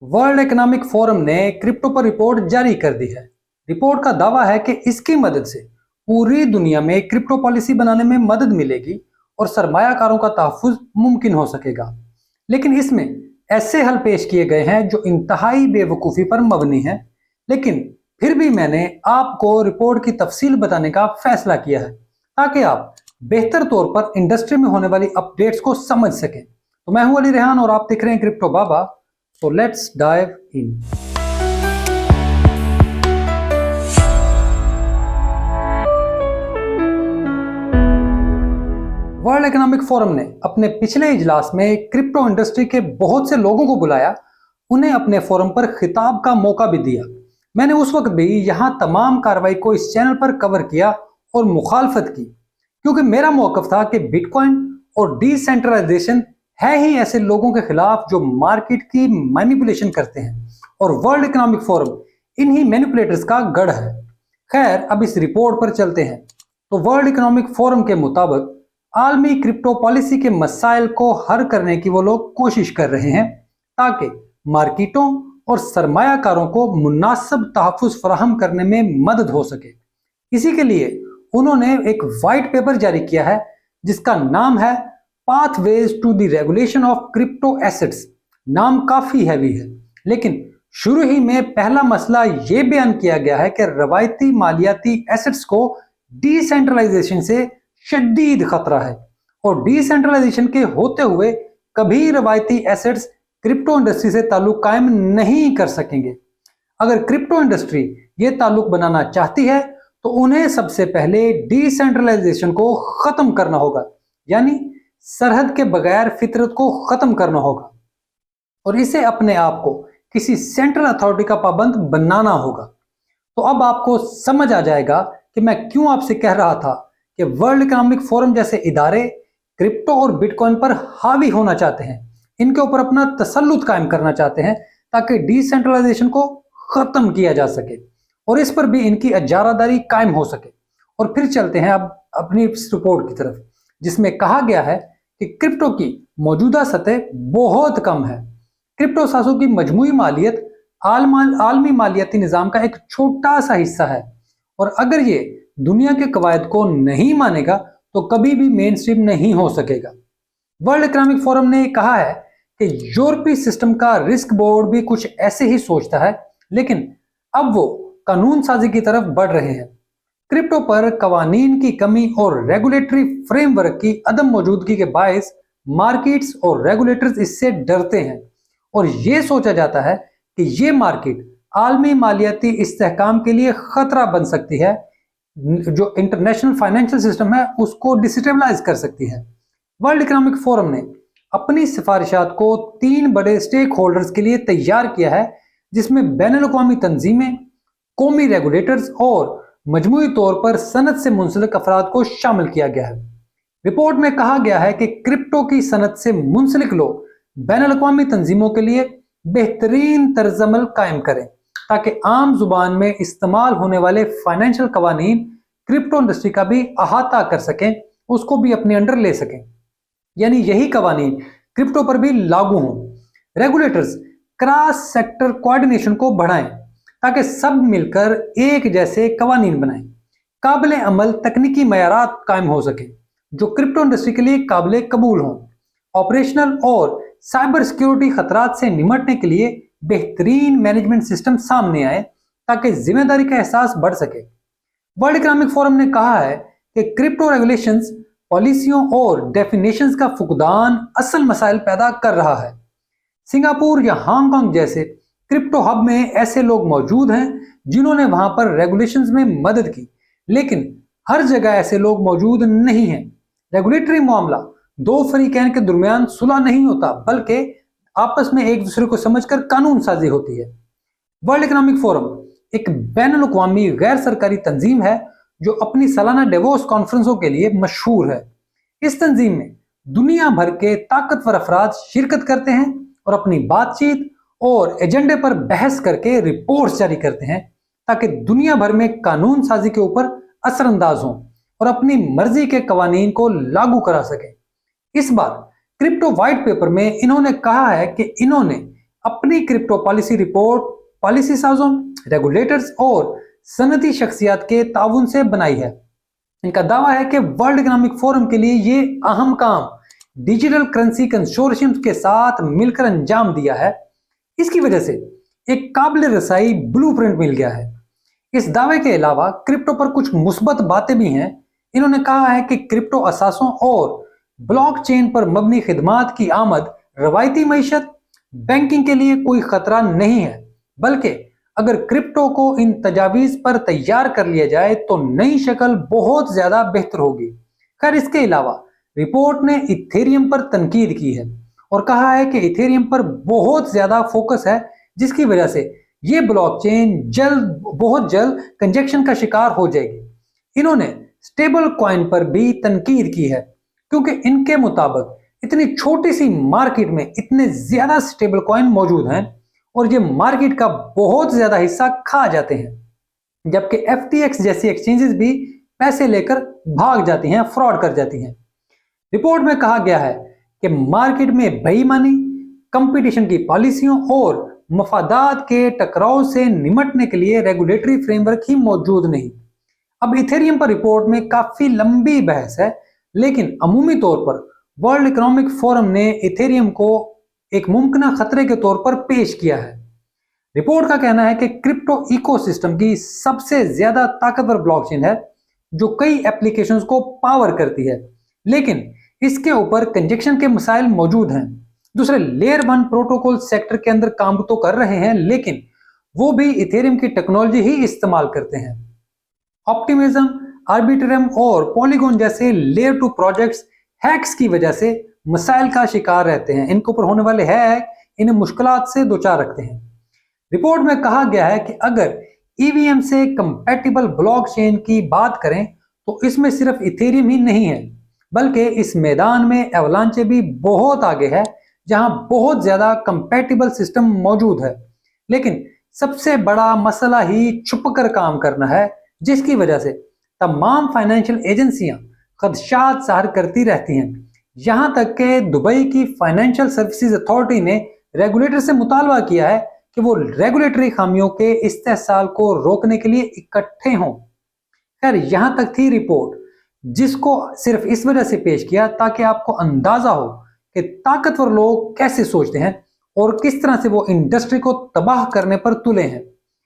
World economic forum ने crypto पर report जारी कर दी है। रिपोर्ट का दावा है कि इसकी मदद से पूरी दुनिया में क्रिप्टो पॉलिसी बनाने में मदद मिलेगी और सरमायाकारों का तहफ्फुज मुमकिन हो सकेगा। लेकिन इसमें ऐसे हल पेश किए गए हैं जो इंतहाई बेवकूफ़ी पर मबनी है। लेकिन फिर भी मैंने आपको रिपोर्ट की तफसील बताने का फैसला किया है ताकि आप बेहतर तौर पर इंडस्ट्री में होने वाली अपडेट्स को समझ सकें। तो मैं हूं अली रेहान और आप देख रहे हैं crypto Baba. So let's dive in. World economic forum ने अपने पिछले इजलास में क्रिप्टो इंडस्ट्री के बहुत से लोगों को बुलाया, उन्हें अपने फोरम पर खिताब का मौका भी दिया। मैंने उस वक्त भी यहां तमाम कार्रवाई को इस चैनल पर कवर किया और मुखालफत की, क्योंकि मेरा मौकफ था कि बिटकॉइन और डिसेंट्रलाइजेशन है ही ऐसे लोगों के खिलाफ जो मार्केट की मैनिपुलेशन करते हैं, और वर्ल्ड इकोनॉमिक फोरम इन्हीं मैनिपुलेटर्स का गढ़ है। खैर, अब इस रिपोर्ट पर चलते हैं। तो वर्ल्ड इकोनॉमिक फोरम के मुताबिक आलमी क्रिप्टो पॉलिसी के मसाइल को हल करने की वो लोग कोशिश कर रहे हैं ताकि मार्केटों और सरमायाकारों को मुनासिब तहफ्फुज फराहम करने में मदद हो सके। इसी के लिए उन्होंने एक वाइट पेपर जारी किया है जिसका नाम है pathways to the regulation of crypto assets. नाम काफी हैवी है, लेकिन शुरू ही में पहला मसला यह बयान किया गया है कि रवायती मालियाती एसेट्स को डिसेंट्रलाइजेशन से शदीद खतरा है, और डिसेंट्रलाइजेशन के होते हुए कभी रवायती एसेट्स क्रिप्टो इंडस्ट्री से ताल्लुक कायम नहीं कर सकेंगे। अगर क्रिप्टो इंडस्ट्री ये ताल्लुक बनाना चाहती है तो उन्हें सबसे पहले डिसेंट्रलाइजेशन को खत्म करना होगा, यानी सरहद के बगैर फितरत को खत्म करना होगा, और इसे अपने आप को किसी सेंट्रल अथॉरिटी का पाबंद बनाना होगा। तो अब आपको समझ आ जाएगा कि मैं क्यों आपसे कह रहा था कि वर्ल्ड इकोनॉमिक फोरम जैसे इदारे क्रिप्टो और बिटकॉइन पर हावी होना चाहते हैं, इनके ऊपर अपना तसल्लुत कायम करना चाहते हैं ताकि डिसेंट्रलाइजेशन को खत्म किया जा सके और इस पर भी इनकी इजारादारी कायम हो सके। और फिर चलते हैं अब अपनी इस रिपोर्ट की तरफ, जिसमें कहा गया है कि क्रिप्टो की मौजूदा सतह बहुत कम है। क्रिप्टो सासों की मजमूई मालियत आलमी मालियाती निज़ाम का एक छोटा सा हिस्सा है, और अगर ये दुनिया के कवायद को नहीं मानेगा तो कभी भी मेन स्ट्रीम नहीं हो सकेगा। वर्ल्ड इकोनॉमिक फोरम ने कहा है कि यूरोपीय सिस्टम का रिस्क बोर्ड भी कुछ ऐसे ही सोचता है, लेकिन अब वो कानून साजी की तरफ बढ़ रहे हैं। क्रिप्टो पर कवानीन की कमी और रेगुलेटरी फ्रेमवर्क की अदम मौजूदगी के बायस मार्केट्स और रेगुलेटर्स इससे डरते हैं, और ये सोचा जाता है कि ये मार्केट आलमी मालियाती इस्तेहकाम के लिए खतरा बन सकती है, जो इंटरनेशनल फाइनेंशियल सिस्टम है उसको डिस्टेबलाइज कर सकती है। वर्ल्ड इकोनॉमिक फोरम ने अपनी सिफारिशात को 3 बड़े स्टेक होल्डर्स के लिए तैयार किया है, जिसमें बैनुल-अक़वामी तंजीमें, कौमी रेगुलेटर्स और मजमूई तौर पर सनत से मुंसलिक अफराद को शामिल किया गया है। रिपोर्ट में कहा गया है कि क्रिप्टो की सनत से मुंसलिक लोग बैनुल-अक़वामी तंजीमों के लिए बेहतरीन तर्जमल कायम करें ताकि आम जुबान में इस्तेमाल होने वाले फाइनेंशियल कवानीन क्रिप्टो इंडस्ट्री का भी अहाता कर सकें, उसको भी अपने अंडर ले सकें, यानी यही कवानीन क्रिप्टो पर भी लागू हों। रेगुलेटर्स क्रॉस सेक्टर कोऑर्डिनेशन को बढ़ाएं ताकि सब मिलकर एक जैसे कवानीन बनाएं। काबिल अमल तकनीकी मयारात कायम हो सके जो क्रिप्टो इंडस्ट्री के लिए काबिल कबूल हों। ऑपरेशनल और साइबर सिक्योरिटी खतरात से निमटने के लिए बेहतरीन मैनेजमेंट सिस्टम सामने आए ताकि जिम्मेदारी का एहसास बढ़ सके। वर्ल्ड इकोनॉमिक फोरम ने कहा है कि क्रिप्टो रेगुलेशंस, पॉलिसियों और डेफिनेशंस का फुकदान असल मसाइल पैदा कर रहा है। सिंगापुर या हांगकांग जैसे क्रिप्टो हब में ऐसे लोग मौजूद हैं जिन्होंने वहां पर रेगुलेशंस में मदद की, लेकिन हर जगह ऐसे लोग मौजूद नहीं हैं। रेगुलेटरी मामला दो फरीकैन के दरमियान सुलह नहीं होता, बल्कि आपस में एक दूसरे को समझकर कानून साजी होती है। वर्ल्ड इकोनॉमिक फोरम एक बैनुल-अक़वामी गैर सरकारी तंजीम है जो अपनी सालाना डेवोस कॉन्फ्रेंसों के लिए मशहूर है। इस तंजीम में दुनिया भर के ताकतवर अफराद शिरकत करते हैं और अपनी बातचीत और एजेंडे पर बहस करके रिपोर्ट्स जारी करते हैं ताकि दुनिया भर में कानून साजी के ऊपर असरअंदाज हों और अपनी मर्जी के कवानीन को लागू करा सके। इस बार क्रिप्टो व्हाइट पेपर में इन्होंने कहा है कि इन्होंने अपनी क्रिप्टो पॉलिसी रिपोर्ट पॉलिसी साजों, रेगुलेटर्स और सनती शख्सियात के ताउन से बनाई है। इनका दावा है कि वर्ल्ड इकोनॉमिक फोरम के लिए ये अहम काम डिजिटल करेंसी कंसोर्शियम के साथ मिलकर अंजाम दिया है। इसकी वजह से एक काबिल रसाई ब्लूप्रिंट मिल गया है। इस दावे के अलावा क्रिप्टो पर कुछ मुस्बत बातें भी हैं। इन्होंने कहा है कि क्रिप्टो असासों और ब्लॉकचेन पर मबनी खिदमात की आमद रवायती मईशत बैंकिंग के लिए कोई खतरा नहीं है, बल्कि अगर क्रिप्टो को इन तजावीज पर तैयार कर लिया जाए तो नई शक्ल बहुत ज्यादा बेहतर होगी। खैर, इसके अलावा रिपोर्ट ने इथेरियम पर तनकीद की है और कहा है कि इथेरियम पर बहुत ज्यादा फोकस है, जिसकी वजह से ये ब्लॉकचेन बहुत जल्द कंजेक्शन का शिकार हो जाएगी। इन्होंने स्टेबल कॉइन पर भी तनकीद की है, क्योंकि इनके मुताबिक इतनी छोटी सी मार्केट में इतने ज्यादा स्टेबल कॉइन मौजूद हैं और ये मार्केट का बहुत ज्यादा हिस्सा खा जाते हैं, जबकि FTX जैसी एक्सचेंजेस भी पैसे लेकर भाग जाती हैं, फ्रॉड कर जाती हैं। रिपोर्ट में कहा गया है कि मार्केट में बेईमानी, कंपटीशन की पॉलिसियों और मफादात के टकराव से निमटने के लिए रेगुलेटरी फ्रेमवर्क ही मौजूद नहीं। अब इथेरियम पर रिपोर्ट में काफी लंबी बहस है, लेकिन अमूमी तौर पर वर्ल्ड इकोनॉमिक फोरम ने इथेरियम को एक मुमकिन खतरे के तौर पर पेश किया है। रिपोर्ट का कहना है कि क्रिप्टो इकोसिस्टम की सबसे ज्यादा ताकतवर ब्लॉकचेन है, जो कई एप्लीकेशंस को पावर करती है, लेकिन इसके ऊपर कंजेक्शन के मसाइल मौजूद हैं। दूसरे लेयर 1 प्रोटोकॉल सेक्टर के अंदर काम तो कर रहे हैं, लेकिन वो भी इथेरियम की टेक्नोलॉजी ही इस्तेमाल करते हैं। ऑप्टिमिज्म, आर्बिट्रम और पॉलीगॉन जैसे लेयर 2 प्रोजेक्ट्स हैक्स की वजह से मसाइल का शिकार रहते हैं। इनके ऊपर होने वाले हैक इन्हें मुश्किलात से दो चार रखते हैं। रिपोर्ट में कहा गया है कि अगर EVM से कंपैटिबल ब्लॉकचेन की बात करें तो इसमें सिर्फ इथेरियम ही नहीं है, बल्कि इस मैदान में एवलांचे भी बहुत आगे है, जहां बहुत ज्यादा कंपैटिबल सिस्टम मौजूद है। लेकिन सबसे बड़ा मसला ही छुपकर काम करना है, जिसकी वजह से तमाम फाइनेंशियल एजेंसियां खदशात जाहिर करती रहती हैं। यहां तक कि दुबई की फाइनेंशियल सर्विसेज अथॉरिटी ने रेगुलेटर से मुतालबा किया है कि वो रेगुलेटरी खामियों के इस्तेहसाल को रोकने के लिए इकट्ठे हों। खैर, यहां तक थी रिपोर्ट, जिसको सिर्फ इस वजह से पेश किया ताकि आपको अंदाजा हो कि ताकतवर लोग कैसे सोचते हैं और किस तरह से वो इंडस्ट्री को तबाह करने पर तुले हैं।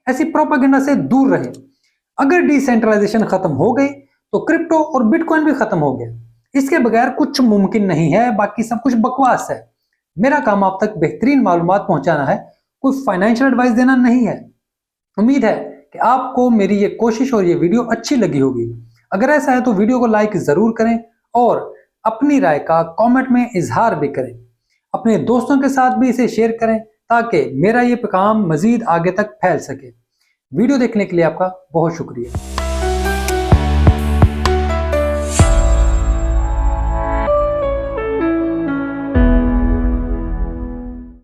ऐसी प्रोपेगेंडा से दूर रहें। अगर डिसेंट्रलाइजेशन खत्म हो गई तो क्रिप्टो और बिटकॉइन भी खत्म हो गया। इसके बगैर कुछ मुमकिन नहीं है, बाकी सब कुछ बकवास है। मेरा काम आप तक बेहतरीन मालूमात पहुंचाना है, कोई फाइनेंशियल एडवाइस देना नहीं है। उम्मीद है कि आपको मेरी ये कोशिश और ये वीडियो अच्छी लगी होगी। अगर ऐसा है तो वीडियो को लाइक जरूर करें और अपनी राय का कमेंट में इजहार भी करें। अपने दोस्तों के साथ भी इसे शेयर करें ताकि मेरा ये पैगाम मजीद आगे तक फैल सके। वीडियो देखने के लिए आपका बहुत शुक्रिया।